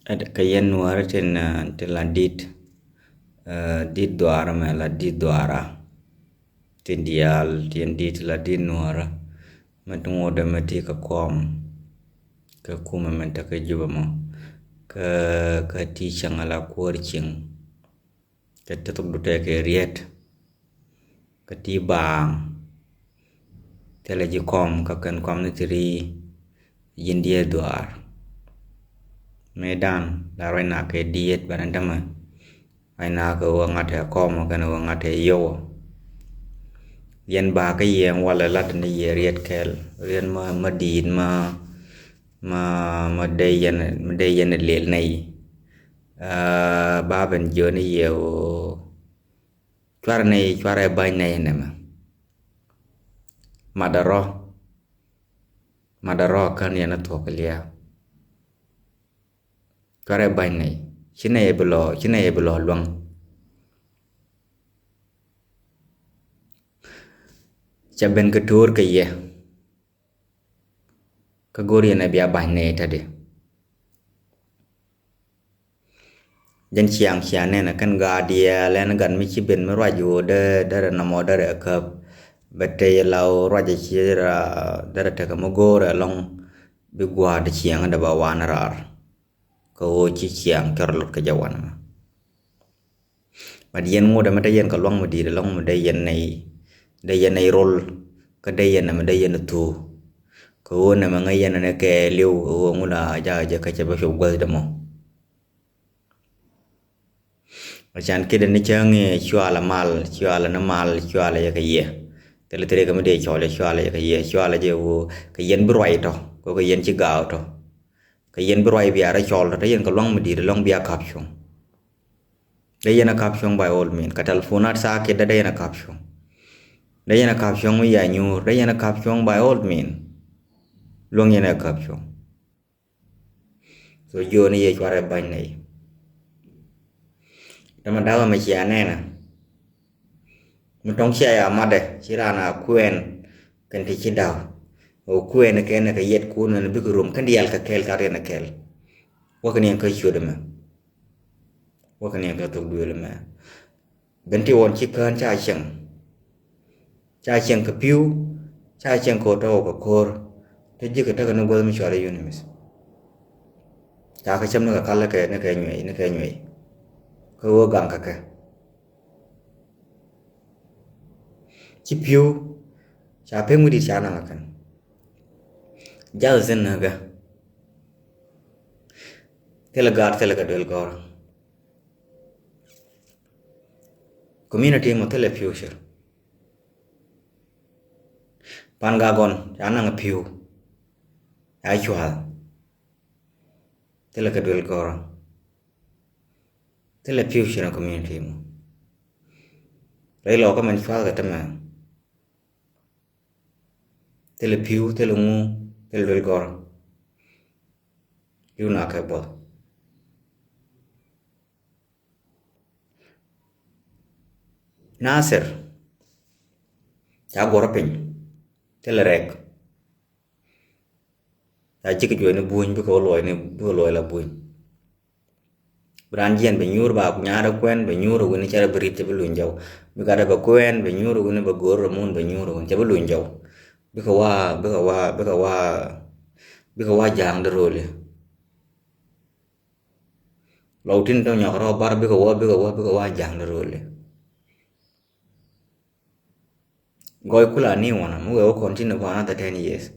Ada kayen nuara ten la dit doara me la dit doara ten dial ten dit la dit nuara matungo da mati ka kom ka kuma menta ka juba mo ka ti changala kuar ching ka tetuk dute ke riet ka ti bang tele ji kom ka kan kom ni tri yindia doar medan la rena ke diet barandama aina ka wangate kom ka na wangate yo yen ba ka yen wala lat ni ye riet kel yen ma din ma de yen lel nei ba ben jo ni ye o chwar bay nei ne madaro kan yen to ka lia chwar bay nei chine e blo luang chaben ka tur ka ye ka gori na bia bay nei ta de jan chiang ne na kan ga dia len gan mi chi ben ma ra ju de na mo de ka bete lau ra ji chi ra de ta ka mo go ra long bi gwa de chiang da ba wan rar ka o chi chiang kar lot ka jawan ma dien ngo da ma de yen ka long ma di long ma de yen nei rol ka de yen ma de yen tu ka o na ma ngai yen na ke liu o ngula ja ka cha ba shu gwa da mo Macam kita ni canggih cuala na mal cuala ya kaya tele tele kami dia cuala ya kaya cuala je wo kayen beruai to ko kayen cigau to kayen beruai biara cuala to yen kalong medir long biar kapsong dia na kapsong by all mean ka telefonat sa ke dia na kapsong ya nyur dia na kapsong by all mean long ya na kapsong so jo ni ye cuara ban nei Nama dawa macam na Mentong saya amade cirana kuen kan ti cidau o kuen ke na kayet kun na bigurum kan dial ka kel ka rena kel wakan yang ka shuda ma wakan yang ka tok duel ma benti won chikan cha cheng ka piu cha cheng ko to ko kor te ji ka ta na gol mi share unimis cha ka cham na ka kala ke na ka nyoi ka wo gang ka chi piu cha pe mu di cha na kan jal zen na ga tela ka del gor community mo tele future pan ga gon cha na piu ai chwa tela ka del gor tele future community mo lo ka man chwa ga tama tele piu tele ngu tele del gor yu na ka bo Nasir cha gor pin tele rek ta chi ke ni buin bi ko loy la buin Beranjian benyur ba nyara kuen benyur guni cara berit belun jauh bika ada ba kuen benyur guni ba gor mun benyur guni ca belun jauh bika wa jang derole lautin to nyakro bar bika wa jang derole goy kula ni wana mu we continue for another 10 years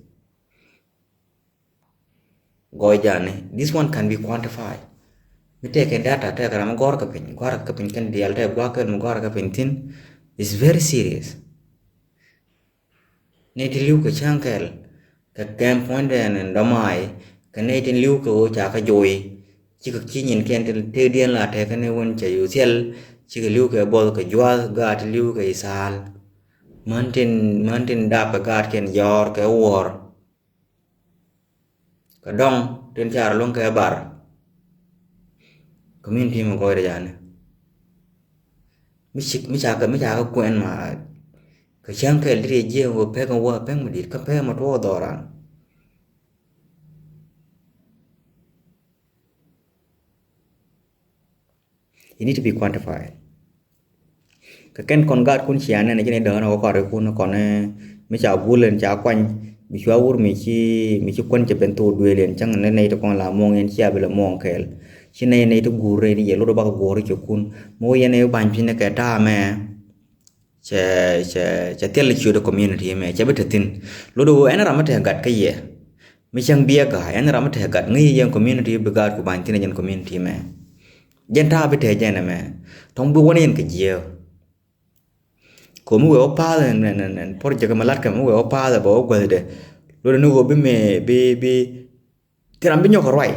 goy jane this one can be quantified we take a data take a gor kapin kan dial te gwa kan gor kapin tin is very serious ne ti liu ka changkel ka game point and domai ka ne ti liu ko cha ka joy chi ka chi nyin ken te dian la te ka ne won cha yu sel chi ka liu ka bol ka jwa ga ti liu ka isal mantin da ka ga ken yor ka wor ka dong ten char long ka bar community mo ko jane mi cha ka kuen ma ka chang ke ri je wo pe ko wa pe mo dit ka pe mo to doran it need to be quantified. Cái ken con gạt kun chian này cái đó nó có rồi kun nó còn mấy cháu vui lên cháu quanh bị chúa vui mình chỉ quân chỉ bên tu đuôi liền chẳng nên này tụi con làm mong yên chia bị là mong kẹl chỉ này tụi gù rồi đi giờ lúc đó bác gù rồi chụp kun mỗi yên này bàn phim cái ta mà che tiền lịch sử được community mà che biết tin lúc đó anh làm cái gạt cái gì mấy chẳng bia cả anh làm cái gạt ngay yang community bị gạt của bàn tin yang community mà dân ta biết thế này mà thong bu quan yên cái gì ko mu opa nen por jaga malat ka mu opa da bo ko de lo no go be tiram bi nyoko roi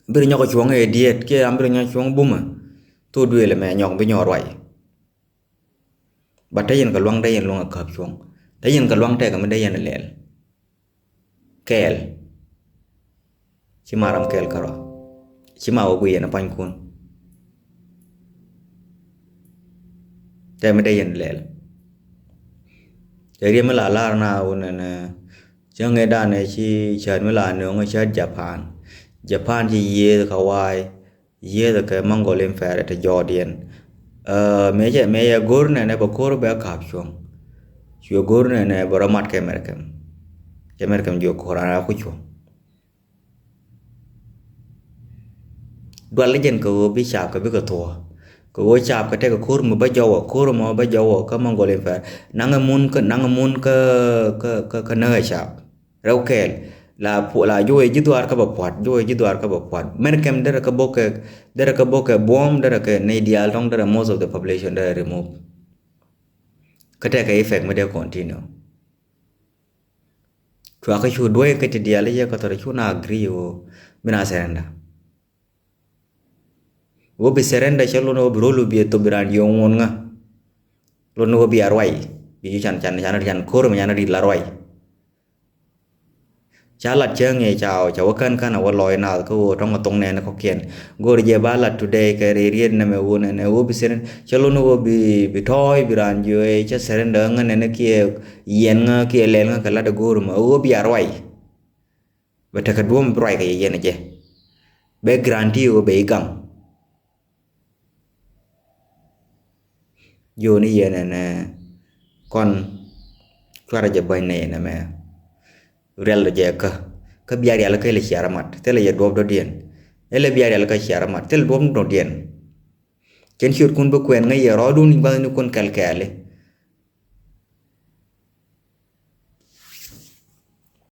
bi nyoko chuang e diet ke am bi nyoko chuang buma to duele me nyoko bi nyoro roi ba tayen ka luang dayen luang ka chuang tayen ka luang te ka me dayen lel kel ci maram kel karo ci ma o guye na pan kunแต่ไม่ได้ยันเลยแต่เรียนเมื่อลาหน้าวันนั้นจังไงด้านในที่เชิญเมื่อเนื้อเชิญญี่ปุ่นที่เย่เขาวายเย่แต่ก็มังโกเลียนแฟร์แต่จอร์เดียนไม่ใช่กูร์เนี่ยบอกกูร์แบบขับช่วงกูร์เนี่ยบรามัดแคมเมอร์แคมอยู่โคราชคุยช่วงดวลเล่นก็วิชาก็วิกตัวก็ว่าจับก็แต่ก็คูร์มาไปจ่อก็มังโกเลียนแฟร์นั่งมุนก็เนื้อจับเราเกลลาผู้ลาอยู่ยี่ตัวก็แบบพอดเมื่อกี้เดรกบอกบอมเดรกในเดียร์ต้องเดร most of the population เดร remove ก็แต่ก็ effect ไม่ได้ continue ชัวร์ก็ช่วยด้วยก็จะเดียร์เลยก็ตัวช่วยน่า agree อยู่ไม่น่าเสียดายवो भी surrender चलो ना वो रोलू भी तो बिरान योंगोन गा लो ना वो भी आरवाई भी जान खोर में जान री लारवाई चाला चंगे चाव kan awal loy na ko tong tong ne na ko kien gor je bala today ke rian na me wo ne wo bi surrender chalo no wo bi toy biran yo e cha surrender nga ne kia yen nga kia len nga kala da gor ma wo bi arwai bata ka dum brai ka yen je be garanti wo be gang yo ni yen na kon kwara je bay ne na me real je ka biar ya la ka le chiaramat tele ye dob do dien ele biar ya la ka chiaramat tel dob do dien ken shoot kun bu kwen ngai ro dun ba nu kun kal kale